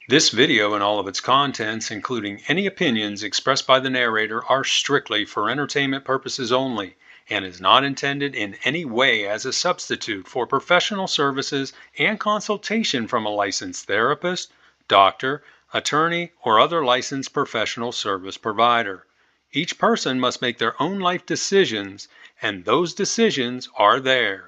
This video and all of its contents, including any opinions expressed by the narrator, are strictly for entertainment purposes only and is not intended in any way as a substitute for professional services and consultation from a licensed therapist, doctor, attorney, or other licensed professional service provider. Each person must make their own life decisions, and those decisions are theirs.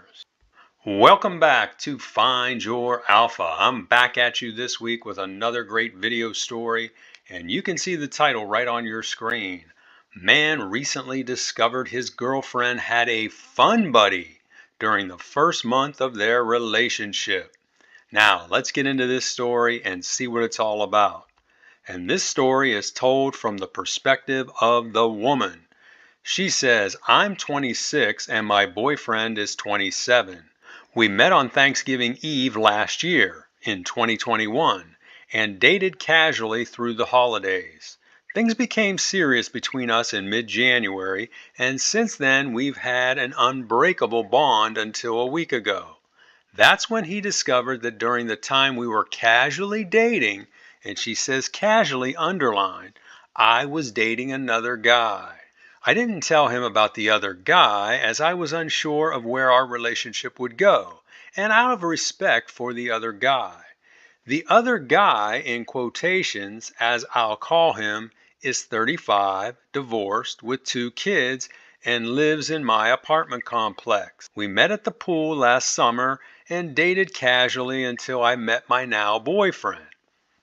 Welcome back to Find Your Alpha. I'm back at you this week with another great video story, and you can see the title right on your screen. Man recently discovered his girlfriend had a fun buddy during the first month of their relationship. Now, let's get into this story and see what it's all about. And this story is told from the perspective of the woman. She says, "I'm 26 and my boyfriend is 27. We met on Thanksgiving Eve last year, in 2021, and dated casually through the holidays. Things became serious between us in mid-January, and since then we've had an unbreakable bond until a week ago. That's when he discovered that during the time we were casually dating," and she says casually underlined, "I was dating another guy. I didn't tell him about the other guy as I was unsure of where our relationship would go, and out of respect for the other guy. The other guy, in quotations, as I'll call him, is 35, divorced, with 2 kids, and lives in my apartment complex. We met at the pool last summer and dated casually until I met my now boyfriend.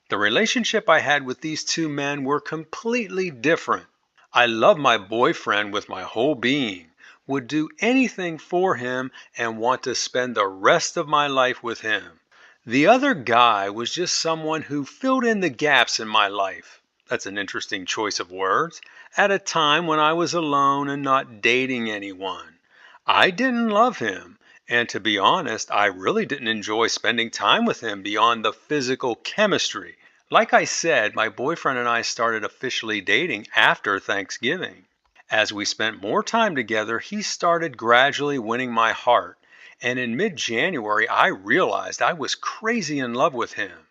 The relationship I had with these 2 men were completely different. I love my boyfriend with my whole being, would do anything for him, and want to spend the rest of my life with him. The other guy was just someone who filled in the gaps in my life." That's an interesting choice of words. "At a time when I was alone and not dating anyone. I didn't love him, and to be honest, I really didn't enjoy spending time with him beyond the physical chemistry. Like I said, my boyfriend and I started officially dating after Thanksgiving. As we spent more time together, he started gradually winning my heart, and in mid-January I realized I was crazy in love with him.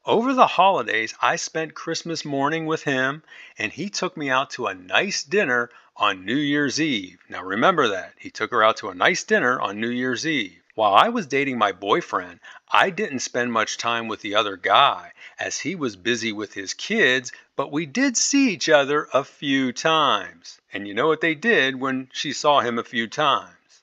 Over the holidays, I spent Christmas morning with him, and he took me out to a nice dinner on New Year's Eve." Now remember that. He took her out to a nice dinner on New Year's Eve. "While I was dating my boyfriend, I didn't spend much time with the other guy, as he was busy with his kids, but we did see each other a few times." And you know what they did when she saw him a few times.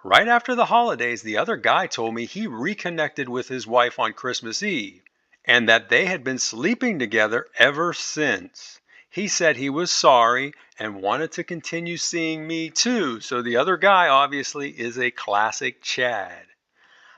"Right after the holidays, the other guy told me he reconnected with his wife on Christmas Eve, and that they had been sleeping together ever since. He said he was sorry and wanted to continue seeing me too, so the other guy obviously is a classic Chad.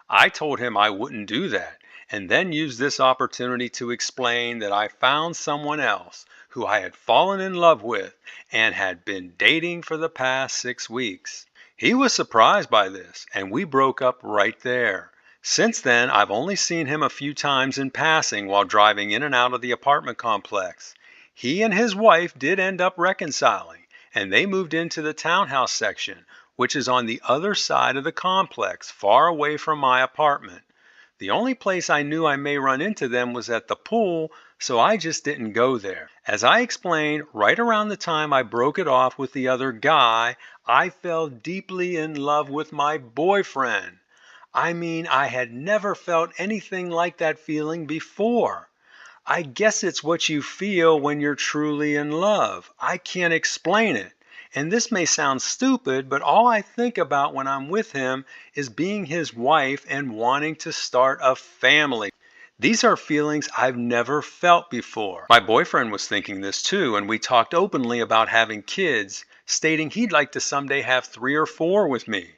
I told him I wouldn't do that, and then used this opportunity to explain that I found someone else who I had fallen in love with and had been dating for the past 6 weeks. He was surprised by this, and we broke up right there. Since then, I've only seen him a few times in passing while driving in and out of the apartment complex. He and his wife did end up reconciling, and they moved into the townhouse section, which is on the other side of the complex, far away from my apartment. The only place I knew I may run into them was at the pool, so I just didn't go there. As I explained, right around the time I broke it off with the other guy, I fell deeply in love with my boyfriend. I mean, I had never felt anything like that feeling before. I guess it's what you feel when you're truly in love. I can't explain it. And this may sound stupid, but all I think about when I'm with him is being his wife and wanting to start a family. These are feelings I've never felt before." My boyfriend was thinking this too, and we talked openly about having kids, stating he'd like to someday have 3 or 4 with me.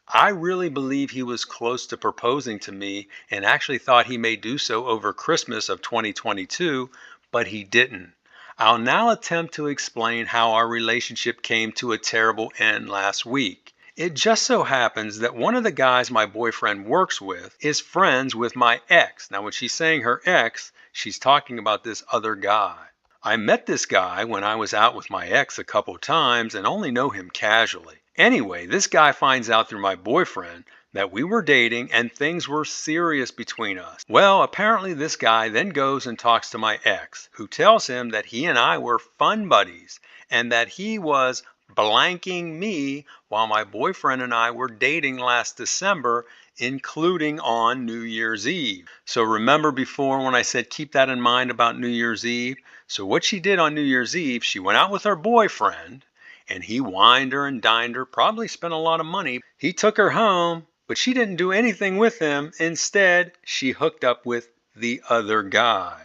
I really believe he was close to proposing to me and actually thought he may do so over Christmas of 2022, but he didn't. I'll now attempt to explain how our relationship came to a terrible end last week. It just so happens that one of the guys my boyfriend works with is friends with my ex. Now, when she's saying her ex, she's talking about this other guy. I met this guy when I was out with my ex a couple times and only know him casually. Anyway, this guy finds out through my boyfriend that we were dating and things were serious between us. Well, apparently this guy then goes and talks to my ex, who tells him that he and I were fun buddies and that he was blanking me while my boyfriend and I were dating last December, including on New Year's Eve. So remember before when I said keep that in mind about New Year's Eve? So what she did on New Year's Eve, she went out with her boyfriend and he wined her and dined her, probably spent a lot of money. He took her home, but she didn't do anything with him. Instead, she hooked up with the other guy.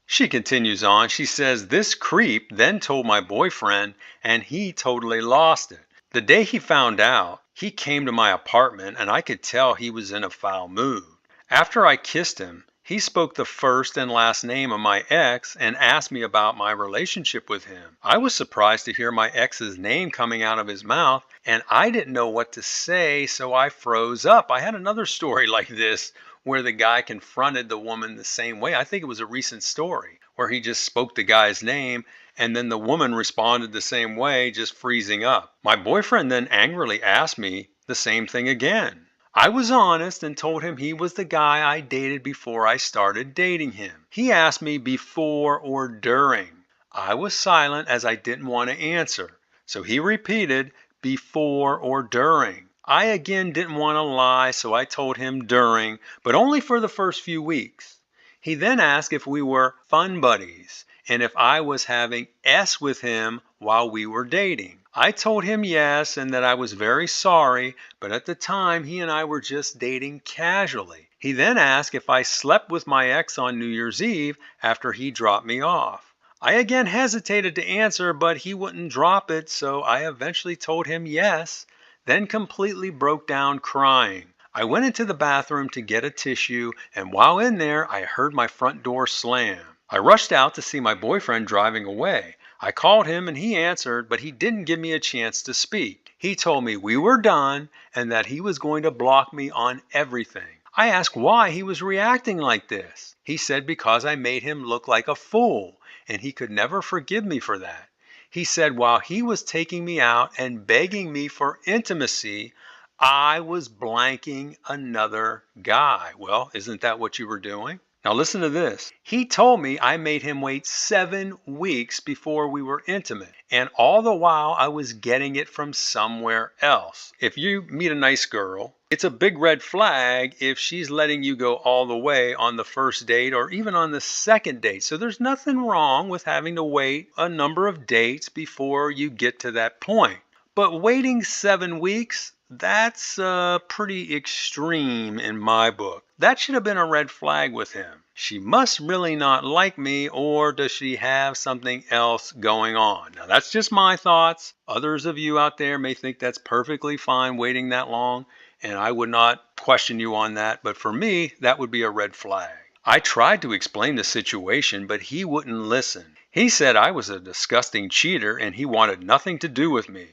She continues on. She says, this creep then told my boyfriend, and he totally lost it. The day he found out, he came to my apartment, and I could tell he was in a foul mood. After I kissed him, he spoke the first and last name of my ex and asked me about my relationship with him. I was surprised to hear my ex's name coming out of his mouth, and I didn't know what to say, so I froze up. I had another story like this where the guy confronted the woman the same way. I think it was a recent story where he just spoke the guy's name and then the woman responded the same way, just freezing up. My boyfriend then angrily asked me the same thing again. I was honest and told him he was the guy I dated before I started dating him. He asked me before or during. I was silent as I didn't want to answer. So he repeated before or during. I again didn't want to lie, so I told him during, but only for the first few weeks. He then asked if we were fun buddies and if I was having S with him while we were dating. I told him yes and that I was very sorry, but at the time he and I were just dating casually. He then asked if I slept with my ex on New Year's Eve after he dropped me off. I again hesitated to answer, but he wouldn't drop it, so I eventually told him yes, then completely broke down crying. I went into the bathroom to get a tissue, and while in there, I heard my front door slam. I rushed out to see my boyfriend driving away. I called him and he answered, but he didn't give me a chance to speak. He told me we were done and that he was going to block me on everything. I asked why he was reacting like this. He said because I made him look like a fool and he could never forgive me for that. He said while he was taking me out and begging me for intimacy, I was blanking another guy. Well, isn't that what you were doing? Now listen to this. He told me I made him wait 7 weeks before we were intimate. And all the while I was getting it from somewhere else. If you meet a nice girl, it's a big red flag if she's letting you go all the way on the first date or even on the second date. So there's nothing wrong with having to wait a number of dates before you get to that point. But waiting 7 weeks, that's pretty extreme in my book. That should have been a red flag with him. She must really not like me, or does she have something else going on? Now, that's just my thoughts. Others of you out there may think that's perfectly fine waiting that long, and I would not question you on that. But for me, that would be a red flag. I tried to explain the situation, but he wouldn't listen. He said I was a disgusting cheater and he wanted nothing to do with me.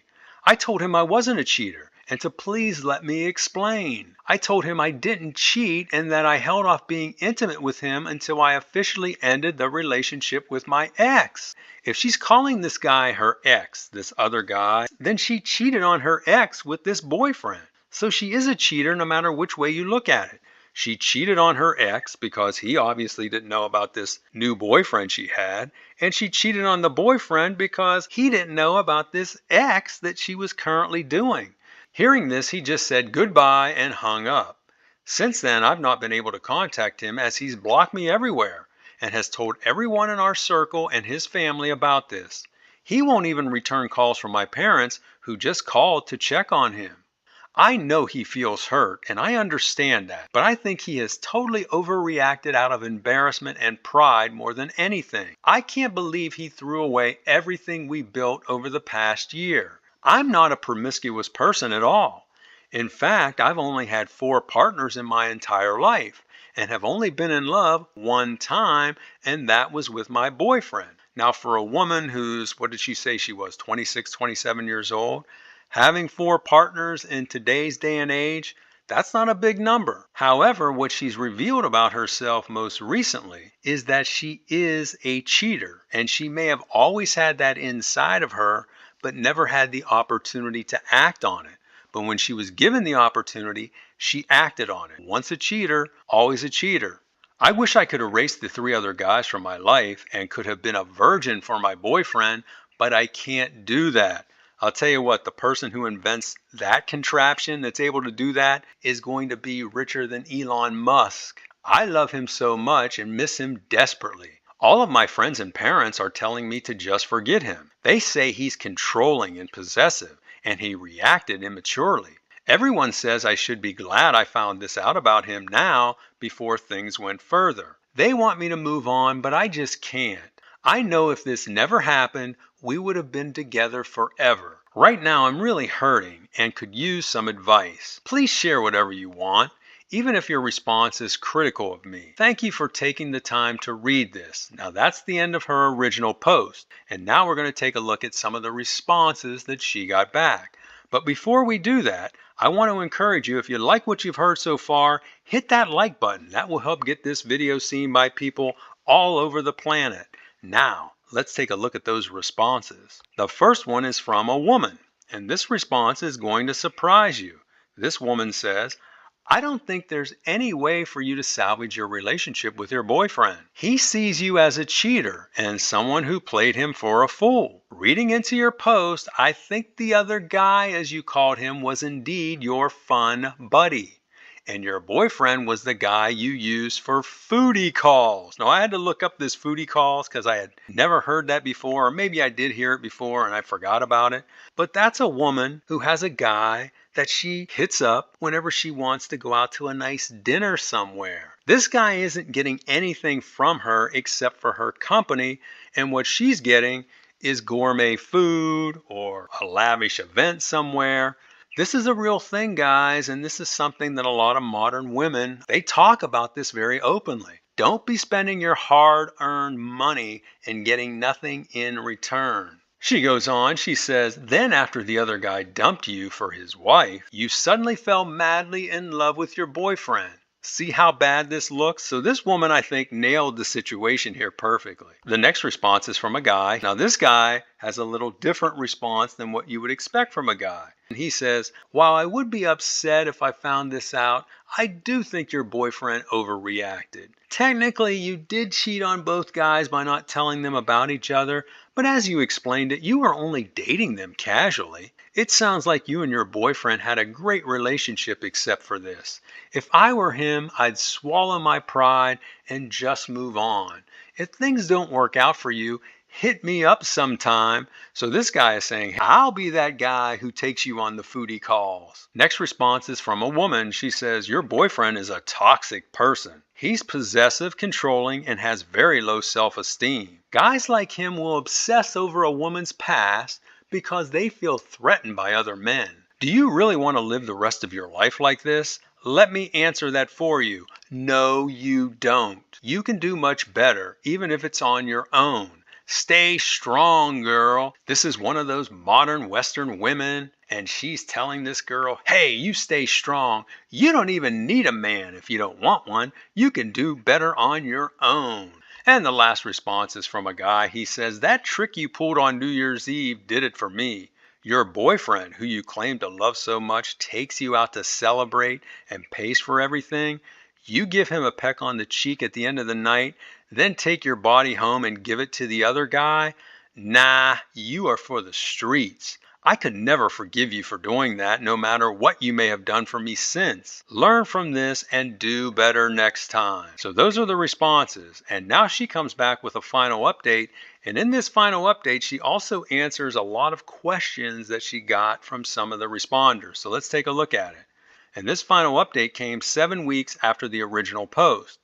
I told him I wasn't a cheater and to please let me explain. I told him I didn't cheat and that I held off being intimate with him until I officially ended the relationship with my ex. If she's calling this guy her ex, this other guy, then she cheated on her ex with this boyfriend. So she is a cheater no matter which way you look at it. She cheated on her ex because he obviously didn't know about this new boyfriend she had. And she cheated on the boyfriend because he didn't know about this ex that she was currently doing. Hearing this, he just said goodbye and hung up. Since then, I've not been able to contact him as he's blocked me everywhere and has told everyone in our circle and his family about this. He won't even return calls from my parents who just called to check on him. I know he feels hurt, and I understand that, but I think he has totally overreacted out of embarrassment and pride more than anything. I can't believe he threw away everything we built over the past year. I'm not a promiscuous person at all. In fact, I've only had 4 partners in my entire life and have only been in love 1 time, and that was with my boyfriend. Now, for a woman who's, what did she say she was, 26, 27 years old? Having 4 partners in today's day and age, that's not a big number. However, what she's revealed about herself most recently is that she is a cheater, and she may have always had that inside of her, but never had the opportunity to act on it. But when she was given the opportunity, she acted on it. Once a cheater, always a cheater. I wish I could erase the 3 other guys from my life and could have been a virgin for my boyfriend, but I can't do that. I'll tell you what, the person who invents that contraption that's able to do that is going to be richer than Elon Musk. I love him so much and miss him desperately. All of my friends and parents are telling me to just forget him. They say he's controlling and possessive, and he reacted immaturely. Everyone says I should be glad I found this out about him now before things went further. They want me to move on, but I just can't. I know if this never happened, we would have been together forever. Right now, I'm really hurting and could use some advice. Please share whatever you want, even if your response is critical of me. Thank you for taking the time to read this. Now, that's the end of her original post, and now we're going to take a look at some of the responses that she got back. But before we do that, I want to encourage you, if you like what you've heard so far, hit that like button. That will help get this video seen by people all over the planet. Now, let's take a look at those responses. The first one is from a woman, and this response is going to surprise you. This woman says, I don't think there's any way for you to salvage your relationship with your boyfriend. He sees you as a cheater and someone who played him for a fool. Reading into your post, I think the other guy, as you called him, was indeed your fun buddy. And your boyfriend was the guy you used for foodie calls. Now, I had to look up this foodie calls because I had never heard that before, or maybe I did hear it before and I forgot about it. But that's a woman who has a guy that she hits up whenever she wants to go out to a nice dinner somewhere. This guy isn't getting anything from her except for her company, and what she's getting is gourmet food or a lavish event somewhere. This is a real thing, guys, and this is something that a lot of modern women, they talk about this very openly. Don't be spending your hard-earned money and getting nothing in return. She goes on, she says, then after the other guy dumped you for his wife, you suddenly fell madly in love with your boyfriend. See how bad this looks? So this woman, I think, nailed the situation here perfectly. The next response is from a guy. Now this guy has a little different response than what you would expect from a guy. And he says, while I would be upset if I found this out, I do think your boyfriend overreacted. Technically, you did cheat on both guys by not telling them about each other, but as you explained it, you were only dating them casually. It sounds like you and your boyfriend had a great relationship except for this. If I were him, I'd swallow my pride and just move on. If things don't work out for you, hit me up sometime. So this guy is saying, I'll be that guy who takes you on the foodie calls. Next response is from a woman. She says, your boyfriend is a toxic person. He's possessive, controlling, and has very low self-esteem. Guys like him will obsess over a woman's past because they feel threatened by other men. Do you really want to live the rest of your life like this? Let me answer that for you. No, you don't. You can do much better, even if it's on your own. Stay strong, girl. This is one of those modern Western women, and she's telling this girl, hey, you stay strong. You don't even need a man if you don't want one. You can do better on your own. And the last response is from a guy. He says, that trick you pulled on New Year's Eve did it for me. Your boyfriend, who you claim to love so much, takes you out to celebrate and pays for everything. You give him a peck on the cheek at the end of the night, then take your body home and give it to the other guy? Nah, you are for the streets. I could never forgive you for doing that, no matter what you may have done for me since. Learn from this and do better next time. So those are the responses. And now she comes back with a final update. And in this final update, she also answers a lot of questions that she got from some of the responders. So let's take a look at it. And this final update came 7 weeks after the original post.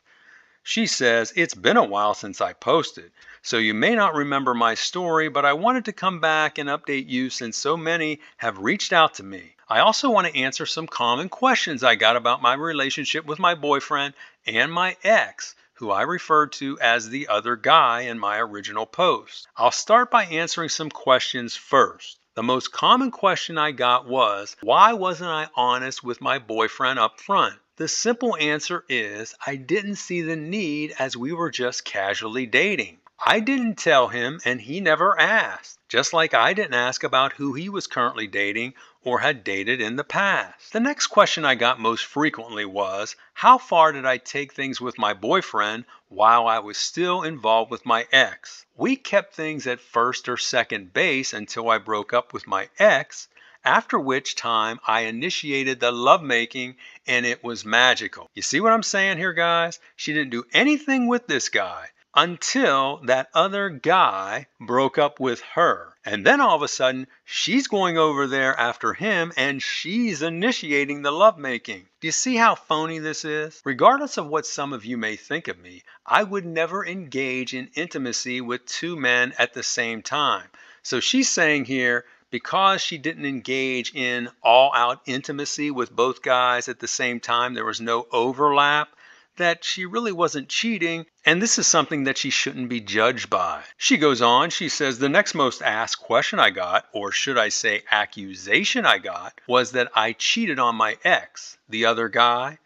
She says, it's been a while since I posted, so you may not remember my story, but I wanted to come back and update you since so many have reached out to me. I also want to answer some common questions I got about my relationship with my boyfriend and my ex, who I referred to as the other guy in my original post. I'll start by answering some questions first. The most common question I got was, why wasn't I honest with my boyfriend up front? The simple answer is I didn't see the need as we were just casually dating. I didn't tell him, and he never asked, just like I didn't ask about who he was currently dating or had dated in the past. The next question I got most frequently was, how far did I take things with my boyfriend while I was still involved with my ex? We kept things at first or second base until I broke up with my ex, after which time I initiated the lovemaking, and it was magical. You see what I'm saying here, guys? She didn't do anything with this guy until that other guy broke up with her. And then all of a sudden, she's going over there after him and she's initiating the lovemaking. Do you see how phony this is? Regardless of what some of you may think of me, I would never engage in intimacy with two men at the same time. So she's saying here, because she didn't engage in all out intimacy with both guys at the same time, there was no overlap, that she really wasn't cheating, and this is something that she shouldn't be judged by. She goes on, she says, the next most asked question I got, or should I say accusation I got, was that I cheated on my ex, the other guy.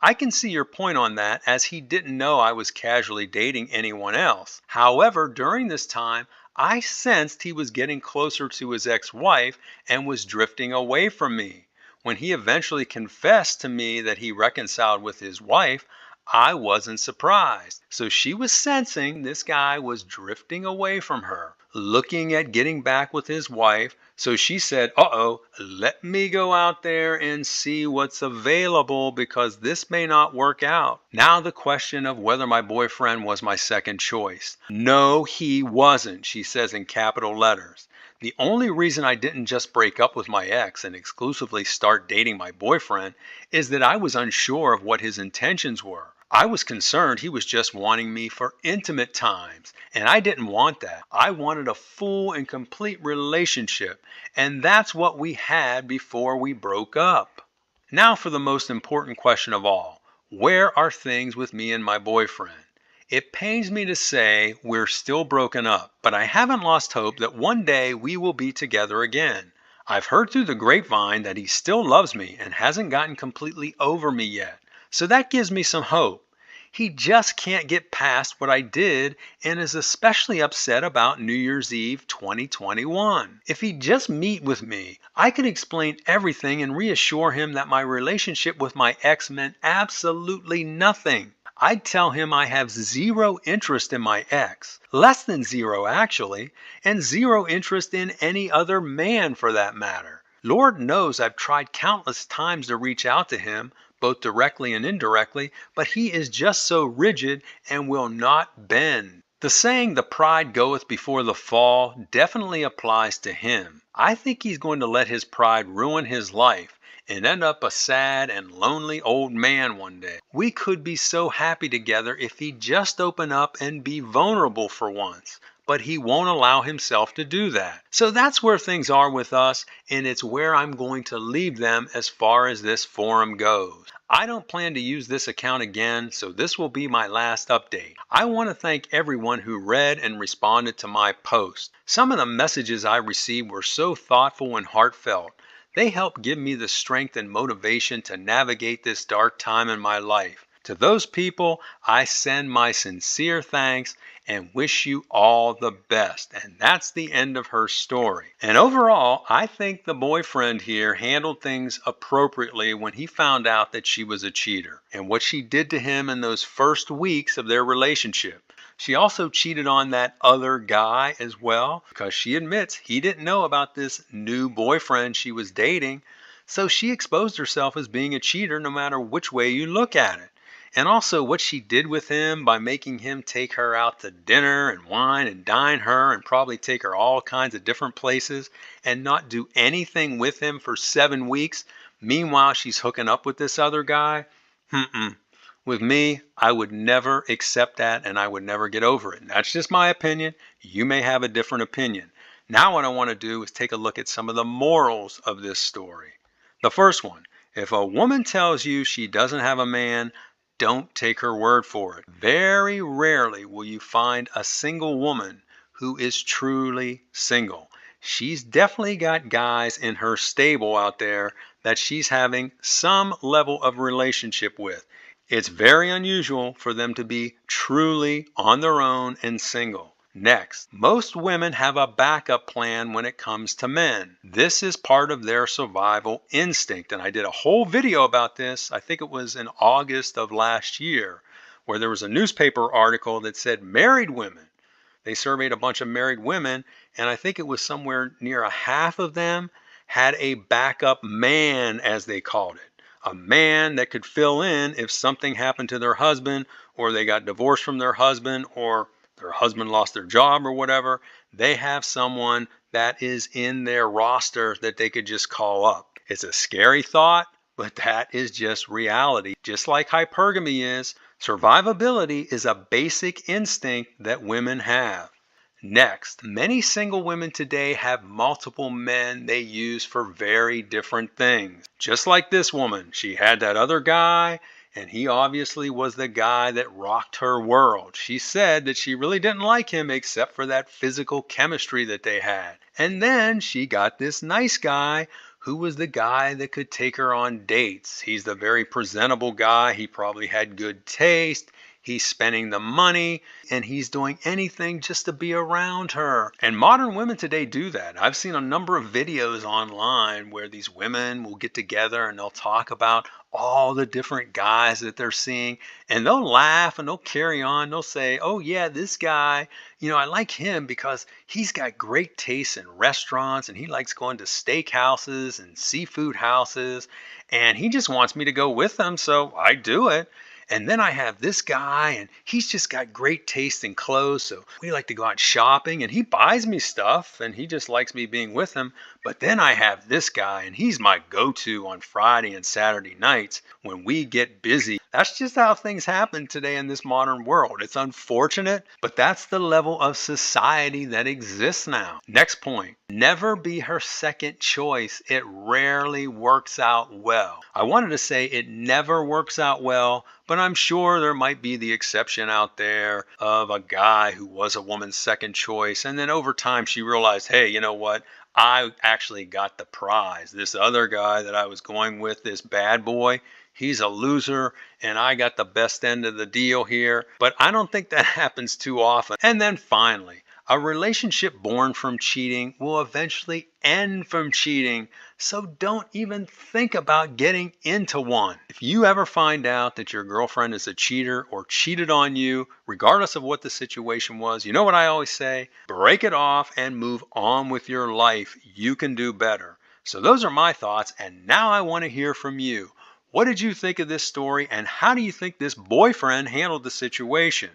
I can see your point on that, as he didn't know I was casually dating anyone else. However, during this time, I sensed he was getting closer to his ex-wife and was drifting away from me. When he eventually confessed to me that he reconciled with his wife, I wasn't surprised. So she was sensing this guy was drifting away from her, looking at getting back with his wife. So she said, uh-oh, let me go out there and see what's available, because this may not work out. Now the question of whether my boyfriend was my second choice. No, he wasn't, she says in capital letters. The only reason I didn't just break up with my ex and exclusively start dating my boyfriend is that I was unsure of what his intentions were. I was concerned he was just wanting me for intimate times, and I didn't want that. I wanted a full and complete relationship, and that's what we had before we broke up. Now for the most important question of all. Where are things with me and my boyfriend? It pains me to say we're still broken up, but I haven't lost hope that one day we will be together again. I've heard through the grapevine that he still loves me and hasn't gotten completely over me yet, so that gives me some hope. He just can't get past what I did and is especially upset about New Year's Eve 2021. If he'd just meet with me, I could explain everything and reassure him that my relationship with my ex meant absolutely nothing. I'd tell him I have zero interest in my ex, less than zero actually, and zero interest in any other man for that matter. Lord knows I've tried countless times to reach out to him, both directly and indirectly, but he is just so rigid and will not bend. The saying, the pride goeth before the fall, definitely applies to him. I think he's going to let his pride ruin his life and end up a sad and lonely old man one day. We could be so happy together if he'd just open up and be vulnerable for once. But he won't allow himself to do that. So that's where things are with us, and it's where I'm going to leave them as far as this forum goes. I don't plan to use this account again, so this will be my last update. I want to thank everyone who read and responded to my post. Some of the messages I received were so thoughtful and heartfelt. They help give me the strength and motivation to navigate this dark time in my life. To those people, I send my sincere thanks and wish you all the best. And that's the end of her story. And overall, I think the boyfriend here handled things appropriately when he found out that she was a cheater and what she did to him in those first weeks of their relationship. She also cheated on that other guy as well, because she admits he didn't know about this new boyfriend she was dating. So she exposed herself as being a cheater no matter which way you look at it. And also what she did with him by making him take her out to dinner and wine and dine her and probably take her all kinds of different places and not do anything with him for 7 weeks. Meanwhile, she's hooking up with this other guy. With me, I would never accept that, and I would never get over it. And that's just my opinion. You may have a different opinion. Now what I want to do is take a look at some of the morals of this story. The first one, if a woman tells you she doesn't have a man, don't take her word for it. Very rarely will you find a single woman who is truly single. She's definitely got guys in her stable out there that she's having some level of relationship with. It's very unusual for them to be truly on their own and single. Next, most women have a backup plan when it comes to men. This is part of their survival instinct. And I did a whole video about this, I think it was in August of last year, where there was a newspaper article that said married women. They surveyed a bunch of married women, and I think it was somewhere near a half of them had a backup man, as they called it. A man that could fill in if something happened to their husband, or they got divorced from their husband, or their husband lost their job or whatever. They have someone that is in their roster that they could just call up. It's a scary thought, but that is just reality. Just like hypergamy is, survivability is a basic instinct that women have. Next, many single women today have multiple men they use for very different things. Just like this woman, she had that other guy, and he obviously was the guy that rocked her world. She said that she really didn't like him except for that physical chemistry that they had. And then she got this nice guy who was the guy that could take her on dates. He's the very presentable guy. He probably had good taste. He's spending the money, and he's doing anything just to be around her. And modern women today do that. I've seen a number of videos online where these women will get together and they'll talk about all the different guys that they're seeing, and they'll laugh and they'll carry on. They'll say, oh yeah, this guy, I like him because he's got great taste in restaurants, and he likes going to steakhouses and seafood houses, and he just wants me to go with him, so I do it. And then I have this guy, and he's just got great taste in clothes. So we like to go out shopping, and he buys me stuff, and he just likes me being with him. But then I have this guy, and he's my go-to on Friday and Saturday nights when we get busy. That's just how things happen today in this modern world. It's unfortunate, but that's the level of society that exists now. Next point, never be her second choice. It rarely works out well. I wanted to say it never works out well, but I'm sure there might be the exception out there of a guy who was a woman's second choice. And then over time, she realized, hey, you know what? I actually got the prize. This other guy that I was going with, this bad boy, he's a loser, and I got the best end of the deal here. But I don't think that happens too often. And then finally, a relationship born from cheating will eventually end from cheating. So don't even think about getting into one. If you ever find out that your girlfriend is a cheater or cheated on you, regardless of what the situation was, you know what I always say? Break it off and move on with your life. You can do better. So those are my thoughts, and now I want to hear from you. What did you think of this story, and how do you think this boyfriend handled the situation?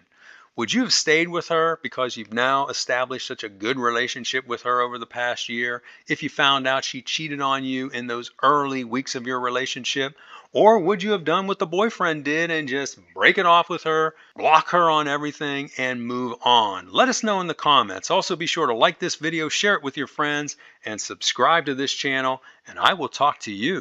Would you have stayed with her because you've now established such a good relationship with her over the past year if you found out she cheated on you in those early weeks of your relationship? Or would you have done what the boyfriend did and just break it off with her, block her on everything, and move on? Let us know in the comments. Also, be sure to like this video, share it with your friends, and subscribe to this channel, and I will talk to you